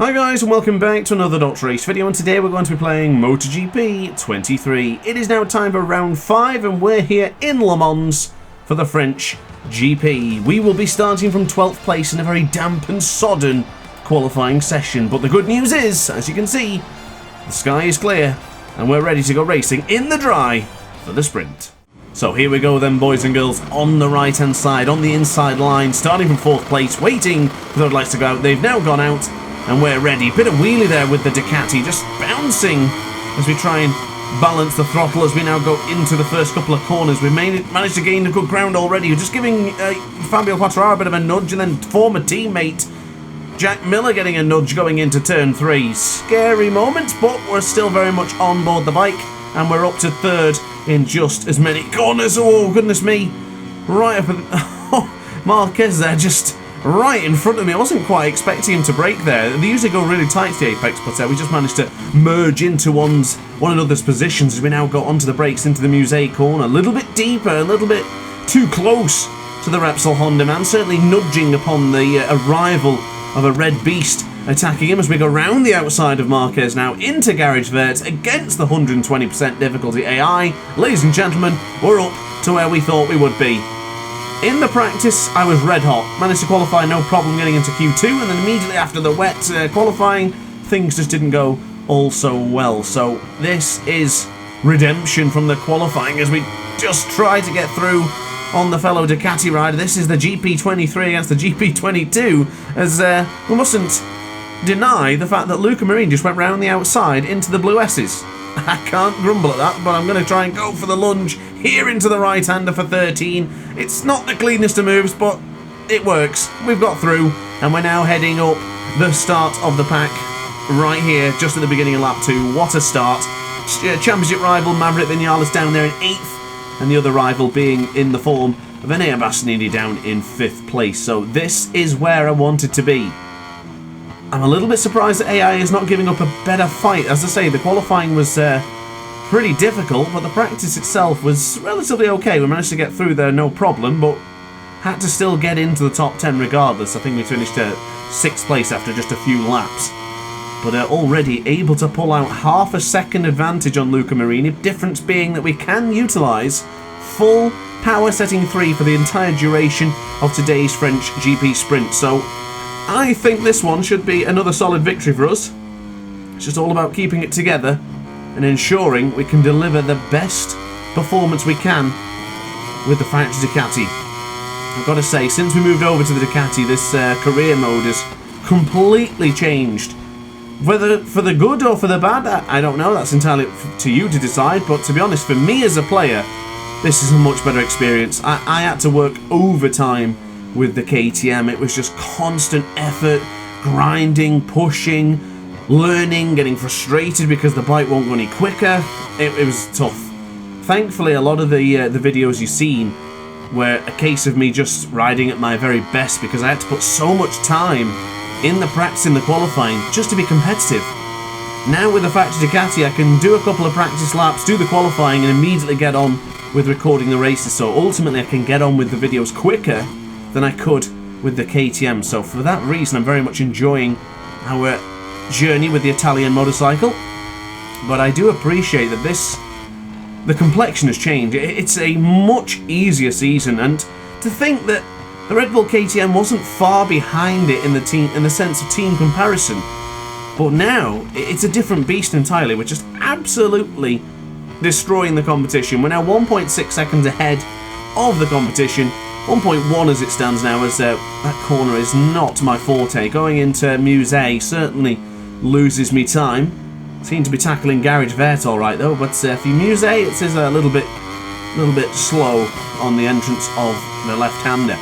Hi guys and welcome back to another DrAce video, and today we're going to be playing MotoGP 23. It is now time for round 5 and we're here in Le Mans for the French GP. We will be starting from 12th place in a very damp and sodden qualifying session, but the good news is, as you can see, the sky is clear and we're ready to go racing in the dry for the sprint. So here we go then, boys and girls, on the right hand side, on the inside line, starting from 4th place, waiting for the lights to go out. They've now gone out and we're ready. Bit of wheelie there with the Ducati, just bouncing as we try and balance the throttle as we now go into the first couple of corners. We've managed to gain a good ground already. We're just giving Fabio Quartararo a bit of a nudge, and then former teammate Jack Miller getting a nudge going into turn 3. Scary moment, but we're still very much on board the bike, and we're up to 3rd in just as many corners. Oh, goodness me. Right up at... Oh, Marquez there, just right in front of me. I wasn't quite expecting him to brake there. They usually go really tight to the apex, but we just managed to merge into one another's positions as we now go onto the brakes into the Musée corner. A little bit deeper, a little bit too close to the Repsol Honda man, certainly nudging upon the arrival of a red beast attacking him as we go round the outside of Marquez now into Garage Vert against the 120% difficulty AI. Ladies and gentlemen, we're up to where we thought we would be. In the practice, I was red hot. Managed to qualify no problem getting into Q2, and then immediately after the wet qualifying, things just didn't go all so well. So this is redemption from the qualifying as we just try to get through on the fellow Ducati rider. This is the GP23 against the GP22, as we mustn't deny the fact that Luca Marini just went round the outside into the blue S's. I can't grumble at that, but I'm going to try and go for the lunge here into the right-hander for 13. It's not the cleanest of moves, but it works. We've got through, and we're now heading up the start of the pack right here, just at the beginning of lap 2. What a start. Championship rival Maverick Vinales down there in 8th, and the other rival being in the form of Enea Bastianini down in 5th place. So this is where I wanted to be. I'm a little bit surprised that AI is not giving up a better fight. As I say, the qualifying was pretty difficult, but the practice itself was relatively okay. We managed to get through there no problem, but had to still get into the top 10 regardless. I think we finished at 6th place after just a few laps. But already able to pull out half a second advantage on Luca Marini. Difference being that we can utilise full power setting 3 for the entire duration of today's French GP sprint. So I think this one should be another solid victory for us. It's just all about keeping it together and ensuring we can deliver the best performance we can with the French Ducati. I've got to say, since we moved over to the Ducati, this career mode has completely changed. Whether for the good or for the bad, I don't know. That's entirely up to you to decide. But to be honest, for me as a player, this is a much better experience. I had to work overtime with the KTM. It was just constant effort, grinding, pushing, learning, getting frustrated because the bike won't go any quicker. It was tough. Thankfully, a lot of the videos you've seen were a case of me just riding at my very best because I had to put so much time in the practice, in the qualifying, just to be competitive. Now with the Factory Ducati, I can do a couple of practice laps, do the qualifying, and immediately get on with recording the races. So ultimately, I can get on with the videos quicker than I could with the KTM. So for that reason, I'm very much enjoying our journey with the Italian motorcycle. But I do appreciate that the complexion has changed. It's a much easier season, and to think that the Red Bull KTM wasn't far behind it in the sense of team comparison. But now it's a different beast entirely. We're just absolutely destroying the competition. We're now 1.6 seconds ahead of the competition. 1.1 as it stands now, as that corner is not my forte. Going into Musée certainly loses me time. Seem to be tackling Garage Vert all right though, but for Musée it is a little bit slow on the entrance of the left-hander.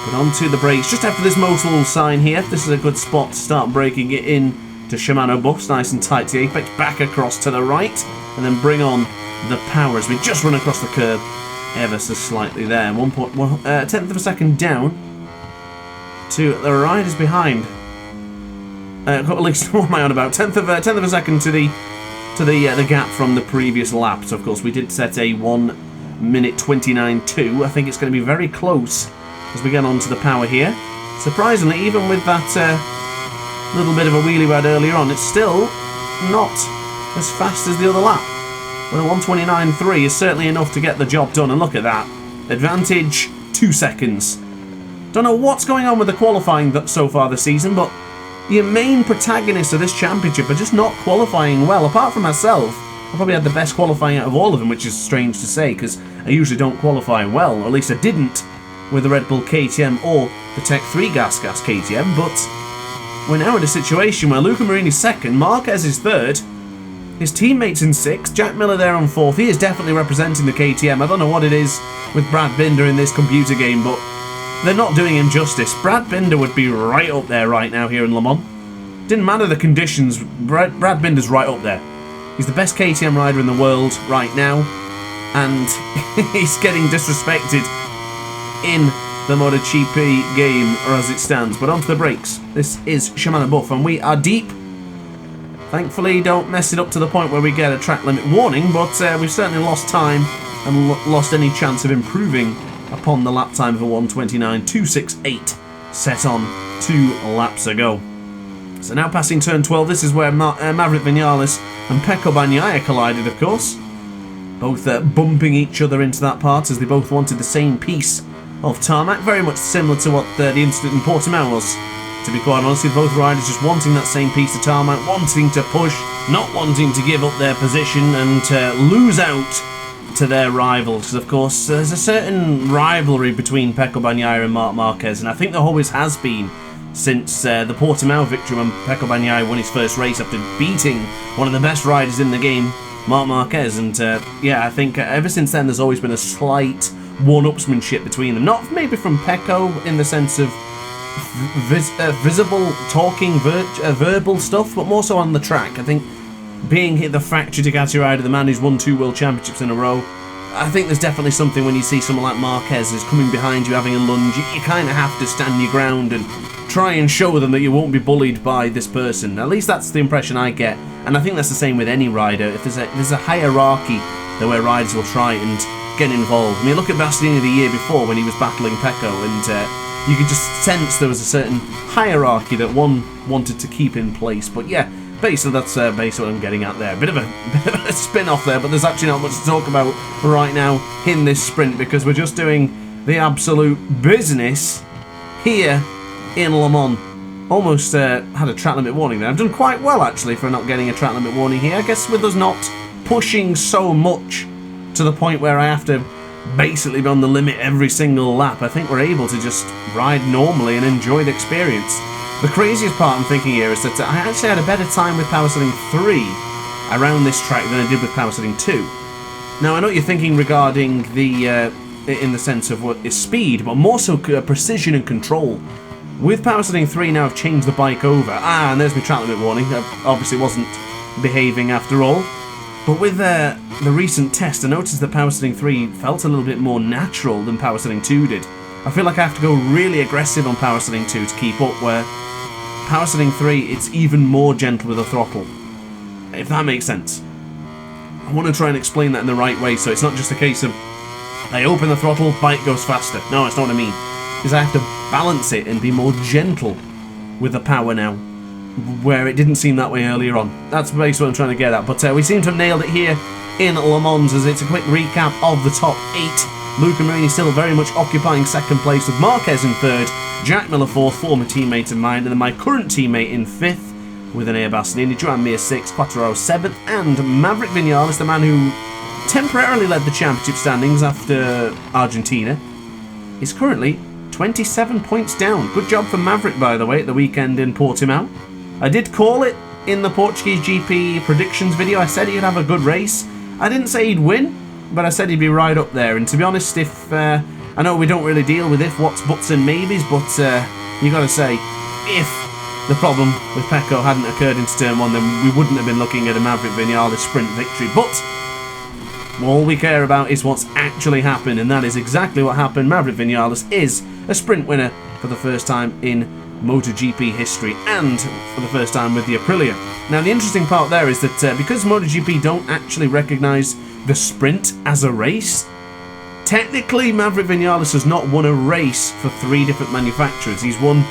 But onto the brakes just after this Motul sign here. This is a good spot to start braking it in to Shimano buffs, nice and tight to the apex, back across to the right, and then bring on the power as we just run across the curb ever so slightly there. 1/10 of a second down to the riders behind. At least what am I on about? 10th of a second to the gap from the previous lap. So of course we did set a 1:29.2. I think it's going to be very close as we get onto the power here. Surprisingly, even with that little bit of a wheelie we had earlier on, it's still not as fast as the other lap. But a 1:29.3 is certainly enough to get the job done, and look at that. Advantage, 2 seconds. Don't know what's going on with the qualifying so far this season, but your main protagonists of this championship are just not qualifying well. Apart from myself, I probably had the best qualifying out of all of them, which is strange to say, because I usually don't qualify well, or at least I didn't with the Red Bull KTM or the Tech 3 Gas KTM, but we're now in a situation where Luca Marini's second, Marquez is third, his teammates in sixth, Jack Miller there on fourth. He is definitely representing the KTM. I don't know what it is with Brad Binder in this computer game, but they're not doing him justice. Brad Binder would be right up there right now here in Le Mans. Didn't matter the conditions, Brad Binder's right up there. He's the best KTM rider in the world right now, and he's getting disrespected in the MotoGP game, or as it stands. But onto the brakes. This is Shimano Buff, and we are deep. Thankfully, don't mess it up to the point where we get a track limit warning, but we've certainly lost time and lost any chance of improving upon the lap time of a 1:29.268 set on 2 laps ago. So now passing turn 12, this is where Maverick Vinales and Pecco Bagnaia collided, of course. Both bumping each other into that part as they both wanted the same piece of tarmac. Very much similar to what the incident in Portimao was, to be quite honest, with both riders just wanting that same piece of tarmac, wanting to push, not wanting to give up their position and lose out to their rivals. Of course, there's a certain rivalry between Pecco Bagnaia and Marc Marquez, and I think there always has been since the Portimao victory when Pecco Bagnaia won his first race after beating one of the best riders in the game, Marc Marquez. And yeah, I think ever since then there's always been a slight one-upsmanship between them. Not maybe from Pecco in the sense of visible talking, verbal stuff, but more so on the track. I think being the factory Ducati rider, the man who's won 2 world championships in a row, I think there's definitely something when you see someone like Marquez who's coming behind you having a lunge. You kind of have to stand your ground and try and show them that you won't be bullied by this person. At least that's the impression I get, and I think that's the same with any rider. If there's a hierarchy there where riders will try and get involved. I mean, look at Bastianini the year before when he was battling Pecco, and you could just sense there was a certain hierarchy that one wanted to keep in place. But yeah, basically that's basically what I'm getting at there. Bit of a spin-off there, but there's actually not much to talk about right now in this sprint because we're just doing the absolute business here in Le Mans. Almost had a track limit warning there. I've done quite well actually for not getting a track limit warning here. I guess with us not pushing so much to the point where I have to basically be on the limit every single lap, I think we're able to just ride normally and enjoy the experience. The craziest part I'm thinking here is that I actually had a better time with Power Setting 3 around this track than I did with Power Setting 2. Now I know what you're thinking regarding the in the sense of what is speed, but more so precision and control. With Power Setting 3 now I've changed the bike over. And there's my track limit warning. I obviously wasn't behaving after all. But with the recent test, I noticed that Power Setting 3 felt a little bit more natural than Power Setting 2 did. I feel like I have to go really aggressive on Power Setting 2 to keep up, where Power Setting 3, it's even more gentle with the throttle. If that makes sense. I want to try and explain that in the right way, so it's not just a case of I open the throttle, bike goes faster. No, that's not what I mean. Is I have to balance it and be more gentle with the power now, where it didn't seem that way earlier on. That's basically what I'm trying to get at. But we seem to have nailed it here in Le Mans, as it's a quick recap of the top 8. Luca Marini still very much occupying second place, with Marquez in third, Jack Miller fourth, former teammate of mine, and then my current teammate in fifth, with Enea Bastianini, Joan Mir sixth, Quattraro seventh, and Maverick Vinales, the man who temporarily led the championship standings after Argentina, is currently 27 points down. Good job for Maverick, by the way, at the weekend in Portimao. I did call it in the Portuguese GP predictions video. I said he'd have a good race. I didn't say he'd win, but I said he'd be right up there. And to be honest, if I know we don't really deal with if, what's, buts and maybes, but you got to say, if the problem with Pecco hadn't occurred into turn 1, then we wouldn't have been looking at a Maverick Vinales sprint victory. But all we care about is what's actually happened, and that is exactly what happened. Maverick Vinales is a sprint winner for the first time in MotoGP history, and for the first time with the Aprilia. Now the interesting part there is that because MotoGP don't actually recognise the sprint as a race, technically Maverick Vinales has not won a race for 3 different manufacturers. He's won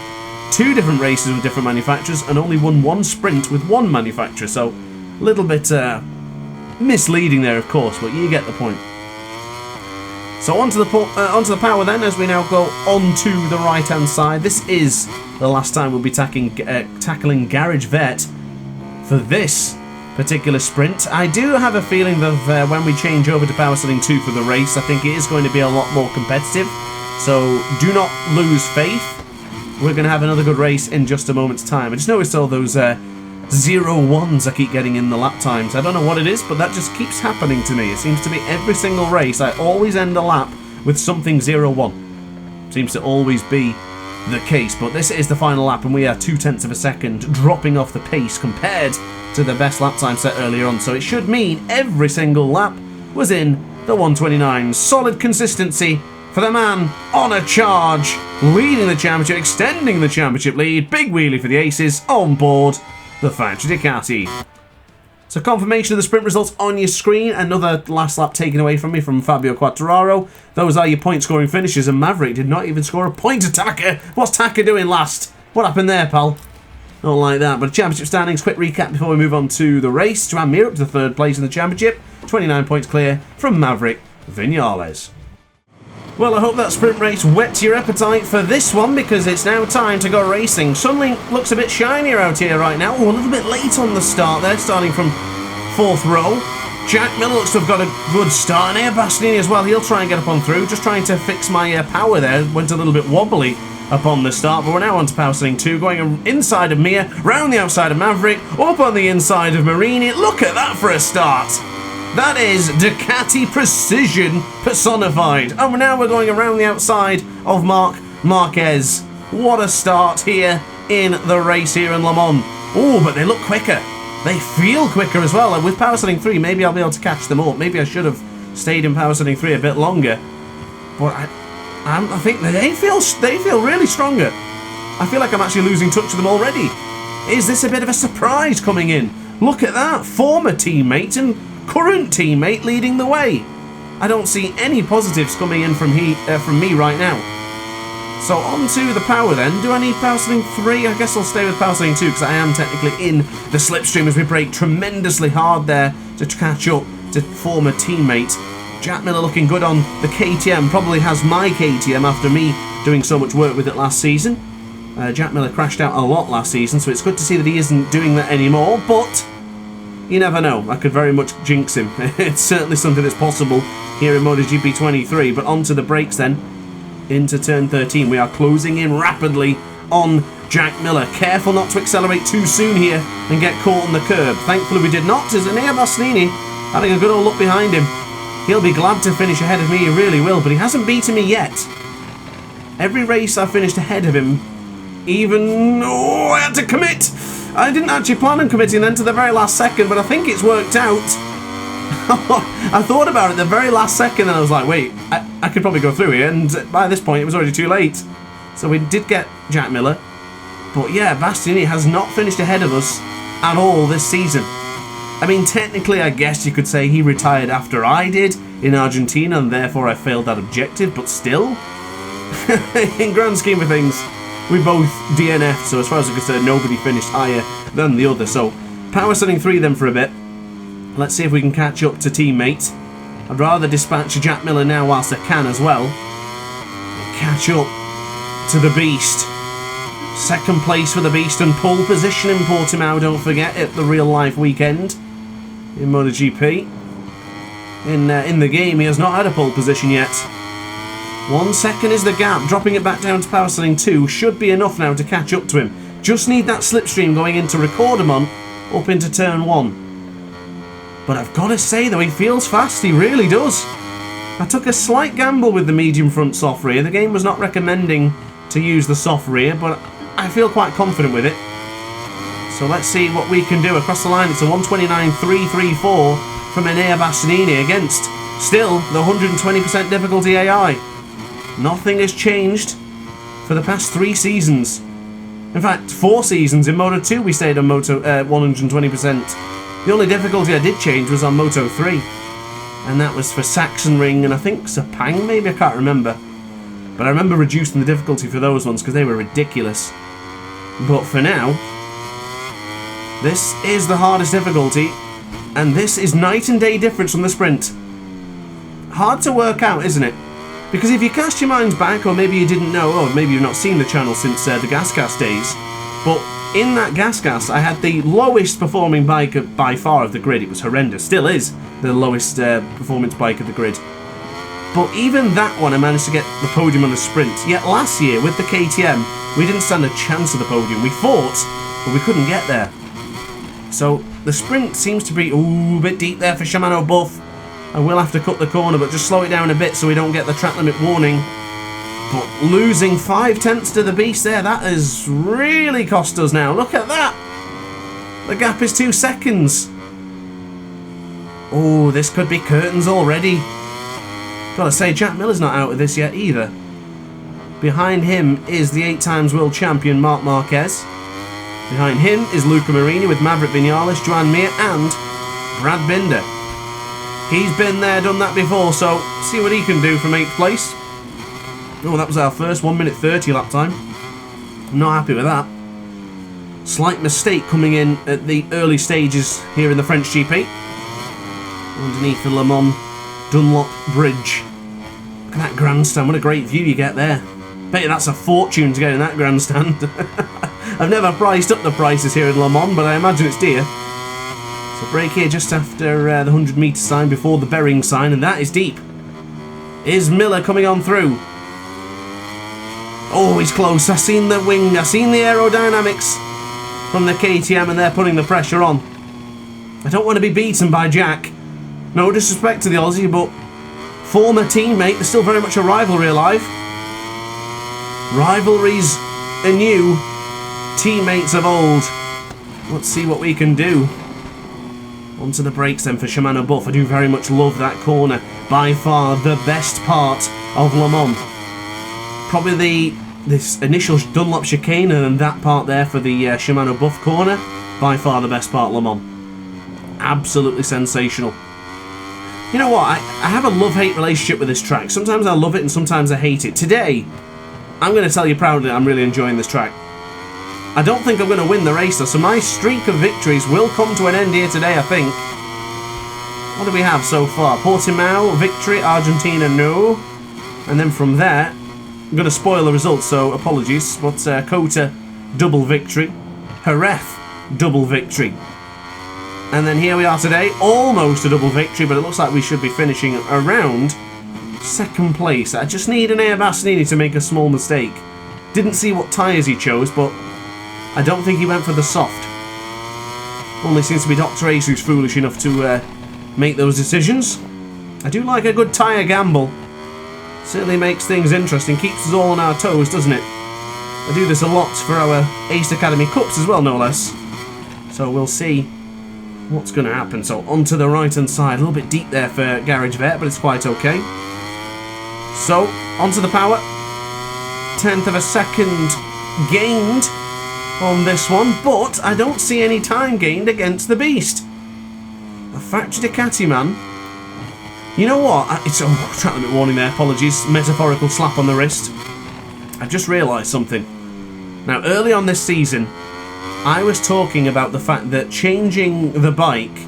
2 different races with different manufacturers and only won 1 sprint with 1 manufacturer. So a little bit misleading there, of course, but you get the point. So onto the power then, as we now go onto the right-hand side. This is the last time we'll be tackling Garage Vet for this particular sprint. I do have a feeling that when we change over to Power Steering 2 for the race, I think it is going to be a lot more competitive. So do not lose faith. We're going to have another good race in just a moment's time. I just noticed all those 0-1s I keep getting in the lap times. I don't know what it is, but that just keeps happening to me. It seems to be every single race I always end a lap with something 0-1. Seems to always be the case, but this is the final lap and we are 0.2 of a second dropping off the pace compared to the best lap time set earlier on. So it should mean every single lap was in the 1:29. Solid consistency for the man on a charge, leading the championship, extending the championship lead. Big wheelie for the aces on board the factory Ducati. So confirmation of the sprint results on your screen. Another last lap taken away from me from Fabio Quartararo. Those are your point scoring finishes, and Maverick did not even score a point to Taka. What's Taka doing last? What happened there, pal? Not like that. But championship standings, quick recap before we move on to the race. Joan Mir up to the 3rd place in the championship, 29 points clear from Maverick Vinales. Well, I hope that sprint race whets your appetite for this one, because it's now time to go racing. Sunling looks a bit shinier out here right now. Oh, a little bit late on the start there, starting from 4th row. Jack Miller looks to have got a good start, and Air Bastianini as well. He'll try and get up on through. Just trying to fix my power there. Went a little bit wobbly upon the start, but we're now on to Power Steering 2, going inside of Mir, round the outside of Maverick, up on the inside of Marini. Look at that for a start. That is Ducati precision personified. And now we're going around the outside of Marc Marquez. What a start here in the race here in Le Mans. Oh, but they look quicker. They feel quicker as well. And with Power Steering 3, maybe I'll be able to catch them up. Maybe I should have stayed in Power Steering 3 a bit longer. But I think they feel really stronger. I feel like I'm actually losing touch with them already. Is this a bit of a surprise coming in? Look at that. Former teammate and current teammate leading the way. I don't see any positives coming in from me right now. So on to the power then. Do I need Power Steering 3? I guess I'll stay with Power Steering 2 because I am technically in the slipstream as we brake tremendously hard there to catch up to former teammate. Jack Miller looking good on the KTM. Probably has my KTM after me doing so much work with it last season. Jack Miller crashed out a lot last season, so it's good to see that he isn't doing that anymore, but you never know. I could very much jinx him. It's certainly something that's possible here in MotoGP 23. But onto the brakes then. Into turn 13. We are closing in rapidly on Jack Miller. Careful not to accelerate too soon here and get caught on the curb. Thankfully we did not. As Enea Bastianini having a good old look behind him. He'll be glad to finish ahead of me. He really will. But he hasn't beaten me yet. Every race I finished ahead of him. Even... Oh, I had to commit. I didn't actually plan on committing then to the very last second, but I think it's worked out. I thought about it the very last second and I was like, wait, I could probably go through here, and by this point it was already too late. So we did get Jack Miller. But yeah, Bastianini has not finished ahead of us at all this season. I mean, technically I guess you could say he retired after I did in Argentina and therefore I failed that objective, but still, in grand scheme of things, we both DNF'd, so as far as I'm concerned, nobody finished higher than the other. So, Power Steering 3 then for a bit. Let's see if we can catch up to teammate. I'd rather dispatch Jack Miller now whilst I can as well. And catch up to the Beast. 2nd place for the Beast and pole position in Portimao, don't forget, at the real life weekend in MotoGP. In the game, he has not had a pole position yet. 1 second is the gap. Dropping it back down to Power Steering 2 should be enough now to catch up to him. Just need that slipstream going into record him on up into turn 1. But I've got to say though, he feels fast, he really does. I took a slight gamble with the medium front soft rear. The game was not recommending to use the soft rear, but I feel quite confident with it. So let's see what we can do. Across the line, it's a 129.334 from Enea Bastianini against still the 120% difficulty AI. Nothing has changed for the past 3 seasons. In fact, 4 seasons. In Moto 2 we stayed on Moto 120%. The only difficulty I did change was on Moto 3. And that was for Sachsenring and I think Sepang maybe, I can't remember. But I remember reducing the difficulty for those ones because they were ridiculous. But for now, this is the hardest difficulty, and this is night and day difference from the sprint. Hard to work out, isn't it? Because if you cast your minds back, or maybe you didn't know, or maybe you've not seen the channel since the Gasgas days, but in that Gasgas, I had the lowest performing bike by far of the grid. It was horrendous. Still is the lowest performance bike of the grid. But even that one, I managed to get the podium on the sprint. Yet last year, with the KTM, we didn't stand a chance of the podium. We fought, but we couldn't get there. So the sprint seems to be a bit deep there for Shimano Buff. I will have to cut the corner, but just slow it down a bit so we don't get the track limit warning. But losing 5 tenths to the beast there, that has really cost us now. Look at that! The gap is 2 seconds. Oh, this could be curtains already. Gotta say, Jack Miller's not out of this yet either. Behind him is the 8-times world champion Marc Marquez. Behind him is Luca Marini with Maverick Vinales, Joan Mir and Brad Binder. He's been there, done that before, so see what he can do from 8th place. Oh, that was our first 1 minute 30 lap time. I'm not happy with that. Slight mistake coming in at the early stages here in the French GP. Underneath the Le Mans Dunlop Bridge. Look at that grandstand, what a great view you get there. Bet you that's a fortune to get in that grandstand. I've never priced up the prices here in Le Mans, but I imagine it's dear. So break here just after the 100 metre sign before the Bering sign, and that is deep. Is Miller coming on through? Oh, he's close. I've seen the wing, I've seen the aerodynamics from the KTM, and they're putting the pressure on. I don't want to be beaten by Jack. No disrespect to the Aussie, but former teammate, there's still very much a rivalry alive. Rivalries anew, teammates of old. Let's see what we can do. Onto the brakes then for Shimano Buff. I do very much love that corner. By far the best part of Le Mans. Probably this initial Dunlop chicane and that part there for the Shimano Buff corner. By far the best part of Le Mans. Absolutely sensational. You know what, I have a love-hate relationship with this track. Sometimes I love it and sometimes I hate it. Today, I'm going to tell you proudly I'm really enjoying this track. I don't think I'm going to win the race though, so my streak of victories will come to an end here today, I think. What do we have so far? Portimao, victory, Argentina, no. And then from there, I'm going to spoil the results, so apologies. But Kota, double victory. Jerez, double victory. And then here we are today, almost a double victory, but it looks like we should be finishing around 2nd place. I just need an Air Bastianini to make a small mistake. Didn't see what tyres he chose, but I don't think he went for the soft. Only seems to be DrAce who's foolish enough to make those decisions. I do like a good tyre gamble. Certainly makes things interesting, keeps us all on our toes, doesn't it? I do this a lot for our Ace Academy Cups as well, no less. So we'll see what's going to happen. So onto the right hand side, a little bit deep there for Garage Vet, but it's quite okay. So onto the power, 1/10 of a second gained on this one, but I don't see any time gained against the beast. A factory Ducati man. You know what? It's track limit warning there. Apologies. Metaphorical slap on the wrist. I've just realised something. Now, early on this season, I was talking about the fact that changing the bike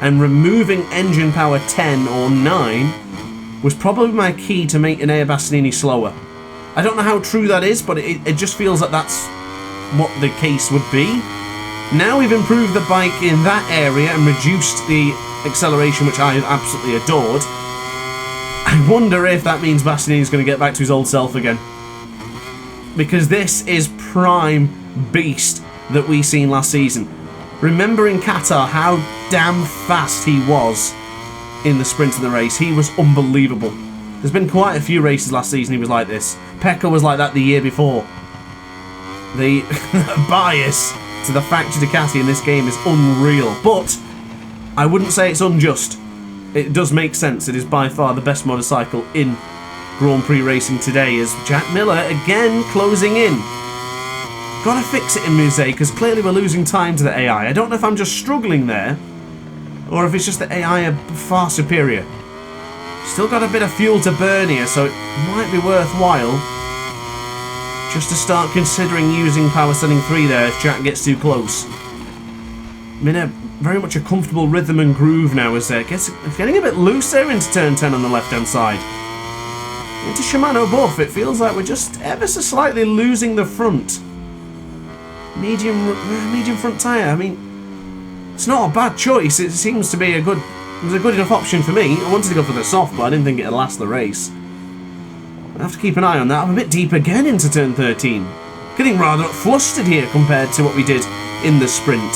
and removing engine power 10 or 9 was probably my key to making Air Bastianini slower. I don't know how true that is, but it just feels like that's what the case would be. Now we've improved the bike in that area and reduced the acceleration, which I absolutely adored. I wonder if that means Bastianini's going to get back to his old self again. Because this is prime beast that we seen last season. Remember in Qatar how damn fast he was in the sprint of the race. He was unbelievable. There's been quite a few races last season he was like this. Pecco was like that the year before. The bias to the factory Ducati in this game is unreal. But I wouldn't say it's unjust. It does make sense. It is by far the best motorcycle in Grand Prix racing today, as Jack Miller again closing in. Gotta fix it in Musée, because clearly we're losing time to the AI. I don't know if I'm just struggling there, or if it's just the AI are far superior. Still got a bit of fuel to burn here, so it might be worthwhile just to start considering using power setting 3 there if Jack gets too close. I'm in a very much a comfortable rhythm and groove now as it's getting a bit loose there into turn 10 on the left hand side. Into Shimano buff, it feels like we're just ever so slightly losing the front. Medium front tyre, I mean, it's not a bad choice. It seems to be it was a good enough option for me. I wanted to go for the soft, but I didn't think it'd last the race. I have to keep an eye on that. I'm a bit deep again into turn 13. Getting rather flustered here compared to what we did in the sprint.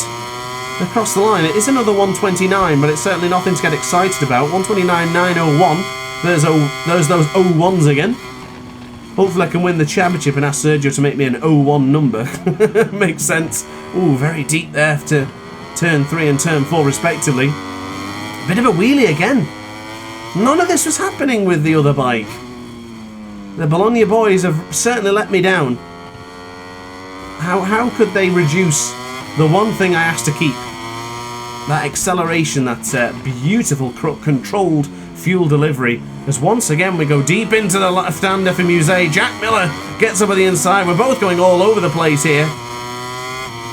Across the line, it is another 129, but it's certainly nothing to get excited about. 129.901. There's those 01s again. Hopefully I can win the championship and ask Sergio to make me an 01 number. Makes sense. Ooh, very deep there after turn 3 and turn 4 respectively. Bit of a wheelie again. None of this was happening with the other bike. The Bologna boys have certainly let me down. How could they reduce the one thing I asked to keep? That acceleration, that beautiful controlled fuel delivery. As once again we go deep into the left-hander for Musée. Jack Miller gets up on the inside. We're both going all over the place here.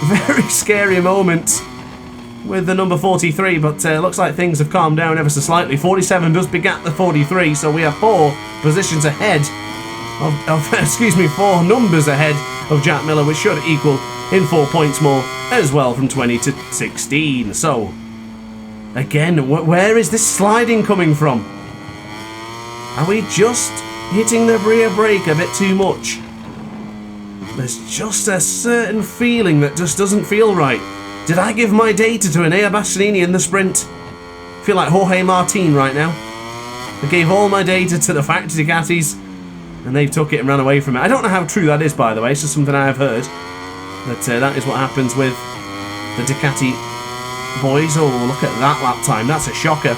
Very scary moment with the number 43, but looks like things have calmed down ever so slightly. 47 does begat the 43, so we are 4 positions ahead excuse me, 4 numbers ahead of Jack Miller, which should equal in 4 points more as well from 20 to 16. So again, where is this sliding coming from? Are we just hitting the rear brake a bit too much? There's just a certain feeling that just doesn't feel right. Did I give my data to Enea Bastianini in the sprint? I feel like Jorge Martin right now. I gave all my data to the factory Ducatis, and they took it and ran away from it. I don't know how true that is, by the way. It's just something I have heard. But that is what happens with the Ducati boys. Oh, look at that lap time. That's a shocker.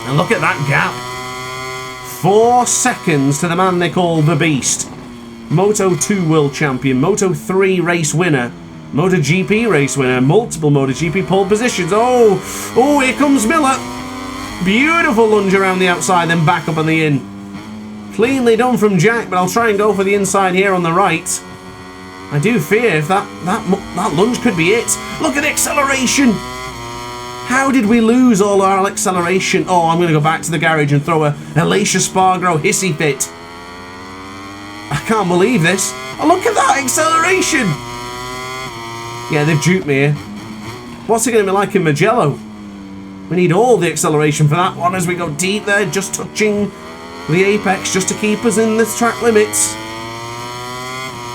And look at that gap. 4 seconds to the man they call the Beast. Moto 2 World Champion, Moto 3 race winner, MotoGP race winner, multiple MotoGP pole positions. Oh, here comes Miller. Beautiful lunge around the outside, then back up on the in. Cleanly done from Jack, but I'll try and go for the inside here on the right. I do fear if that lunge could be it. Look at the acceleration. How did we lose all our acceleration? Oh, I'm going to go back to the garage and throw a Alicia Spargo hissy fit. I can't believe this. Oh, look at that acceleration. Yeah, they've duped me here. What's it going to be like in Mugello? We need all the acceleration for that one as we go deep there, just touching the apex just to keep us in the track limits.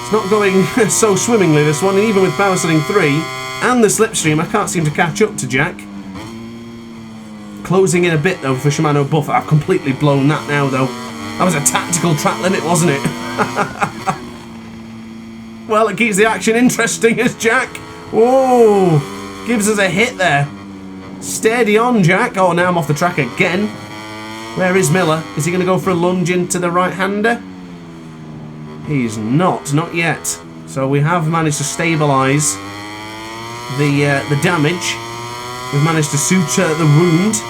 It's not going so swimmingly, this one, and even with power setting 3 and the slipstream, I can't seem to catch up to Jack. Closing in a bit though for Shimano Buff. I've completely blown that now though. That was a tactical track limit, wasn't it? Well, it keeps the action interesting as Jack, whoa, gives us a hit there. Steady on, Jack. Oh, now I'm off the track again. Where is Miller? Is he going to go for a lunge into the right-hander? He's not yet. So we have managed to stabilise the damage. We've managed to suture the wound.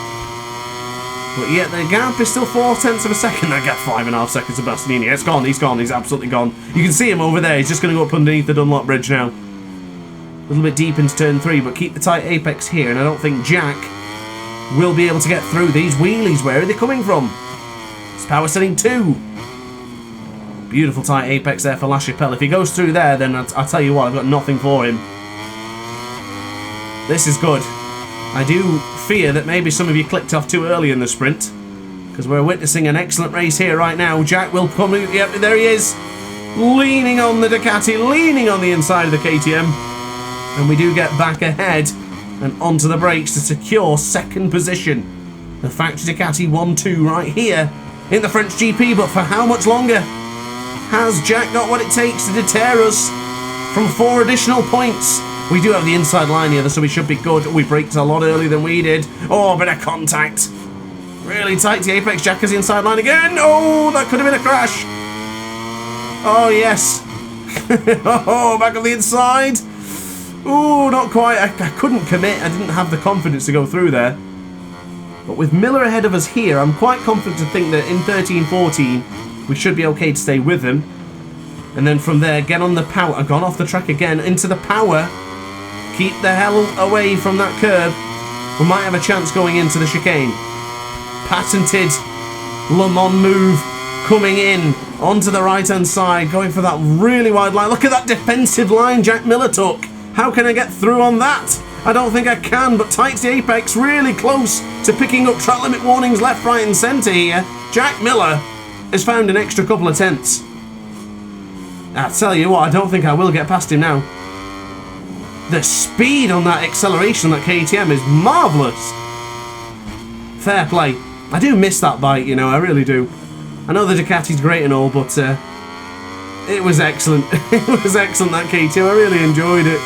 But yet the gap is still 0.4 of a second. That gap 5.5 seconds to Bastianini. It's gone, he's gone, he's absolutely gone. You can see him over there. He's just going to go up underneath the Dunlop Bridge now. A little bit deep into turn 3, but keep the tight apex here, and I don't think Jack will be able to get through these wheelies. Where are they coming from? It's power setting 2. Beautiful tight apex there for LaChapelle. If he goes through there, then I'll tell you what, I've got nothing for him. This is good. I do fear that maybe some of you clicked off too early in the sprint, because we're witnessing an excellent race here right now. Jack will come, yep, there he is, leaning on the Ducati, leaning on the inside of the KTM, and we do get back ahead and onto the brakes to secure second position. The factory Ducati 1-2 right here in the French GP, but for how much longer? Has Jack got what it takes to deter us from 4 additional points? We do have the inside line here, so we should be good. We braked a lot earlier than we did. Oh, bit of contact. Really tight to the apex. Jack has the inside line again. Oh, that could have been a crash. Oh, yes. Oh, back on the inside. Oh, not quite. I couldn't commit. I didn't have the confidence to go through there. But with Miller ahead of us here, I'm quite confident to think that in 13-14, we should be okay to stay with him. And then from there, get on the power. I've gone off the track again, into the power. Keep the hell away from that curb. We might have a chance going into the chicane. Patented Le Mans move coming in onto the right-hand side, going for that really wide line. Look at that defensive line Jack Miller took. How can I get through on that? I don't think I can, but tight to the apex, really close to picking up track limit warnings left, right and centre here. Jack Miller has found an extra couple of tenths. I tell you what, I don't think I will get past him now. The speed on that acceleration, that KTM, is marvellous. Fair play. I do miss that bike, you know, I really do. I know the Ducati's great and all, but it was excellent. It was excellent, that KTM. I really enjoyed it.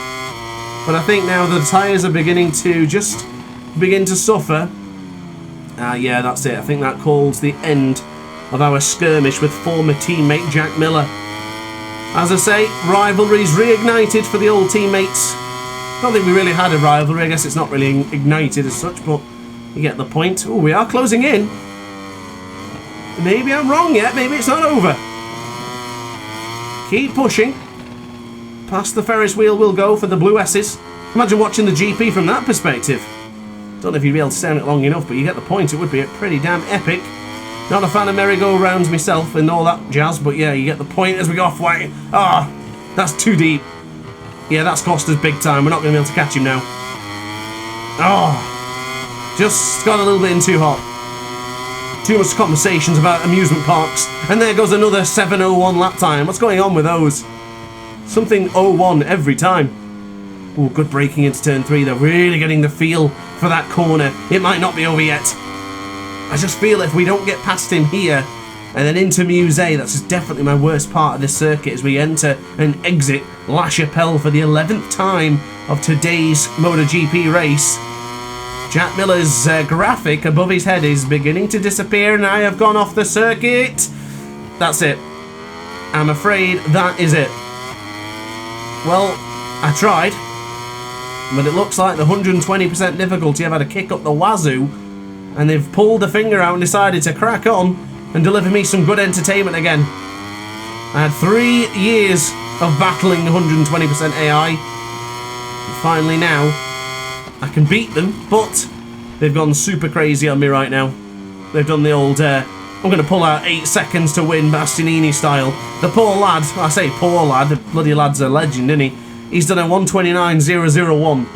But I think now the tyres are beginning to just begin to suffer. Yeah, that's it. I think that calls the end of our skirmish with former teammate Jack Miller. As I say, rivalry's reignited for the old teammates. Don't think we really had a rivalry. I guess it's not really ignited as such, but you get the point. Oh, we are closing in. Maybe I'm wrong yet. Maybe it's not over. Keep pushing. Past the Ferris wheel we'll go for the blue S's. Imagine watching the GP from that perspective. Don't know if you'd be able to stand it long enough, but you get the point. It would be pretty damn epic. Not a fan of merry-go-rounds myself and all that jazz, but yeah, you get the point as we go off-white. Ah, that's too deep. Yeah, that's cost us big time. We're not going to be able to catch him now. Oh, just got a little bit in too hot. Too much conversations about amusement parks. And there goes another 7:01 lap time. What's going on with those? Something 01 every time. Oh, good braking into turn 3. They're really getting the feel for that corner. It might not be over yet. I just feel if we don't get past him here and then into Musée, that's just definitely my worst part of this circuit as we enter and exit La Chapelle for the 11th time of today's MotoGP race. Jack Miller's graphic above his head is beginning to disappear and I have gone off the circuit. That's it. I'm afraid that is it. Well, I tried, but it looks like the 120% difficulty I've had a kick up the wazoo, and they've pulled the finger out and decided to crack on and deliver me some good entertainment again. I had 3 years of battling 120% AI, and finally now I can beat them, but they've gone super crazy on me right now. They've done the old, I'm going to pull out 8 seconds to win Bastianini style. The poor lad, I say poor lad, the bloody lad's a legend, isn't he? He's done a 129.001.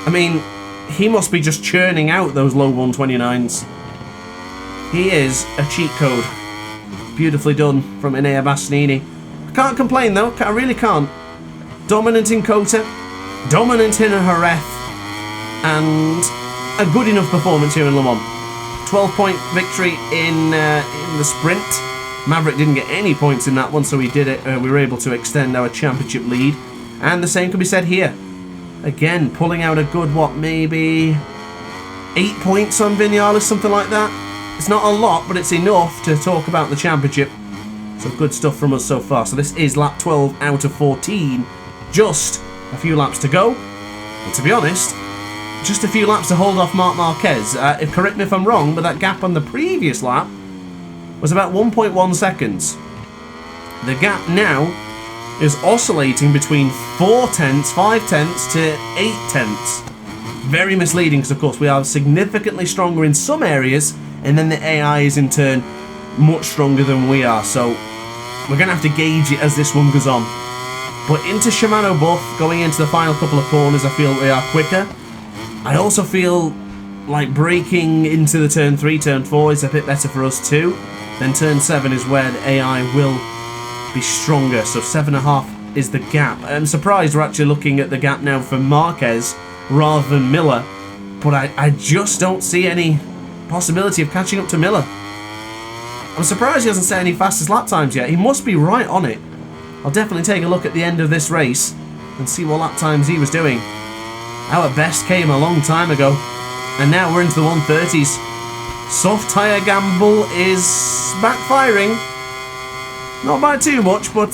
I mean, he must be just churning out those low 129s. He is a cheat code. Beautifully done from Enea Bastianini. I can't complain though, I really can't. Dominant in Kota, dominant in Jerez, and a good enough performance here in Le Mans. 12-point victory in the sprint. Maverick didn't get any points in that one, so we did it. We were able to extend our championship lead. And the same can be said here. Again, pulling out a good, what, maybe 8 points on Vinales, something like that. It's not a lot, but it's enough to talk about the championship. So good stuff from us so far. So this is lap 12 out of 14. Just a few laps to go. And to be honest, just a few laps to hold off Marc Marquez. Correct me if I'm wrong, but that gap on the previous lap was about 1.1 seconds. The gap now is oscillating between 4 tenths, 5 tenths to 8 tenths. Very misleading because, of course, we are significantly stronger in some areas, and then the AI is in turn much stronger than we are. So we're going to have to gauge it as this one goes on. But into Shimano Buff, going into the final couple of corners, I feel we are quicker. I also feel like braking into the turn 3, turn 4 is a bit better for us too. Then turn 7 is where the AI will be stronger, so 7.5 is the gap. I'm surprised we're actually looking at the gap now for Marquez rather than Miller, but I just don't see any possibility of catching up to Miller. I'm surprised he hasn't set any fastest lap times yet. He must be right on it. I'll definitely take a look at the end of this race and see what lap times he was doing. Our best came a long time ago, and now we're into the 130s. Soft tyre gamble is backfiring. Not by too much, but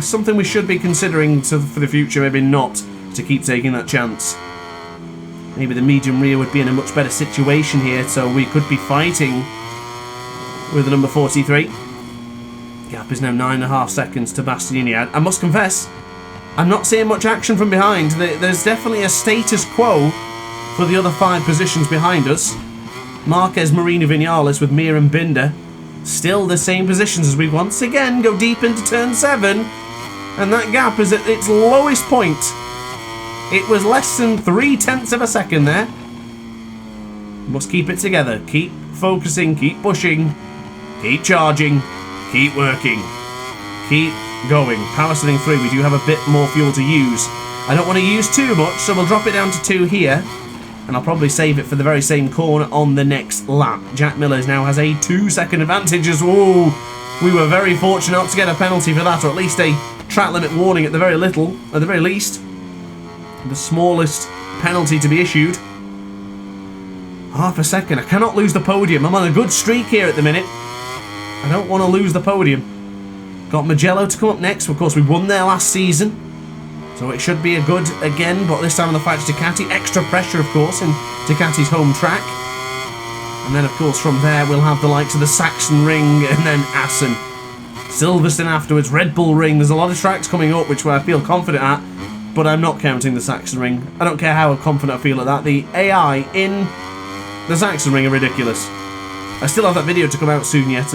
something we should be considering for the future, maybe not to keep taking that chance. Maybe the medium rear would be in a much better situation here, so we could be fighting with the number 43. Gap is now 9.5 seconds to Bastianini. I must confess, I'm not seeing much action from behind. There's definitely a status quo for the other 5 positions behind us. Marquez, Marini, Vinales with Mir and Binder. Still the same positions as we once again go deep into turn 7. And that gap is at its lowest point. It was less than 0.3 of a second there. Must keep it together. Keep focusing, keep pushing, keep charging, keep working, keep going. Power setting 3, we do have a bit more fuel to use. I don't want to use too much, so we'll drop it down to 2 here. And I'll probably save it for the very same corner on the next lap. Jack Miller now has a 2-second advantage as well. We were very fortunate not to get a penalty for that, or at least a track limit warning at the very least. The smallest penalty to be issued. Half a second. I cannot lose the podium. I'm on a good streak here at the minute. I don't want to lose the podium. Got Mugello to come up next. Of course, we won there last season. So it should be a good again, but this time on the fight to Ducati. Extra pressure, of course, in Ducati's home track. And then, of course, from there, we'll have the likes of the Saxon Ring and then Assen. Silverstone afterwards, Red Bull Ring. There's a lot of tracks coming up, which I feel confident at, but I'm not counting the Saxon Ring. I don't care how confident I feel at that. The AI in the Saxon Ring are ridiculous. I still have that video to come out soon yet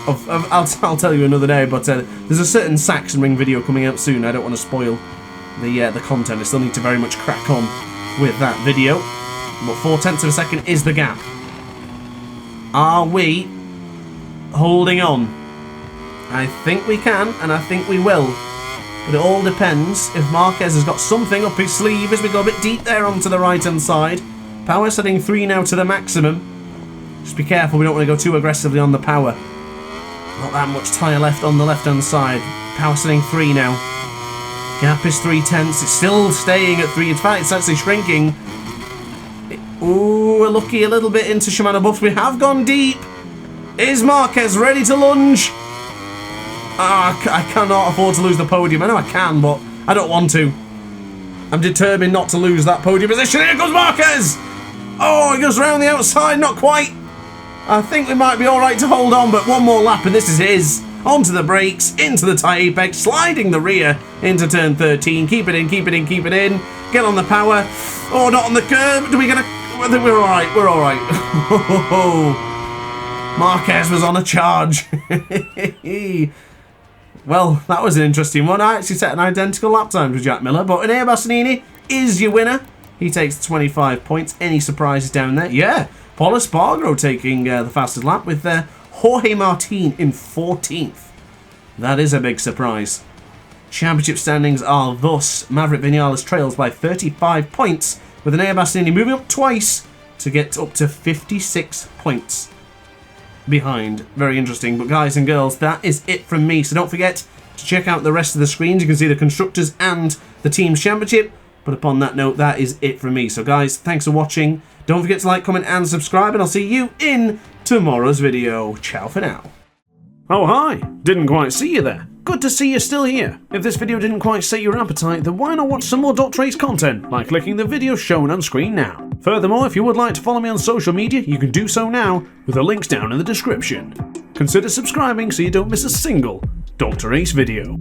I'll tell you another day, but there's a certain Saxon Ring video coming out soon. I don't want to spoil the content. I still need to very much crack on with that video. But 0.4 of a second is the gap. Are we holding on? I think we can, and I think we will. But it all depends if Marquez has got something up his sleeve as we go a bit deep there onto the right-hand side. Power setting 3 now to the maximum. Just be careful, we don't want to go too aggressively on the power. Not that much tyre left on the left-hand side. Power setting 3 now. Gap is 0.3. It's still staying at 3. In fact, it's actually shrinking. Ooh, we're lucky a little bit into Shimano buffs. We have gone deep. Is Marquez ready to lunge? I cannot afford to lose the podium. I know I can, but I don't want to. I'm determined not to lose that podium position. Here comes Marquez! Oh, he goes around the outside. Not quite. I think we might be alright to hold on, but one more lap and this is his. Onto the brakes, into the tyre apex, sliding the rear into turn 13. Keep it in, keep it in, keep it in. Get on the power. Oh, not on the curb. Do we get a... I think we're alright, we're alright. Marquez was on a charge. Well, that was an interesting one. I actually set an identical lap time to Jack Miller, but Enea Bastianini is your winner. He takes 25 points. Any surprises down there? Yeah. Paul Espargaro taking the fastest lap with Jorge Martin in 14th. That is a big surprise. Championship standings are thus: Maverick Vinales trails by 35 points, with Enea Bastianini moving up twice to get up to 56 points behind. Very interesting. But guys and girls, that is it from me. So don't forget to check out the rest of the screens. You can see the Constructors and the Teams Championship. But upon that note, that is it from me. So guys, thanks for watching. Don't forget to like, comment and subscribe, and I'll see you in tomorrow's video. Ciao for now. Oh hi, didn't quite see you there. Good to see you're still here. If this video didn't quite sate your appetite, then why not watch some more DrAce content by clicking the video shown on screen now. Furthermore, if you would like to follow me on social media, you can do so now with the links down in the description. Consider subscribing so you don't miss a single DrAce video.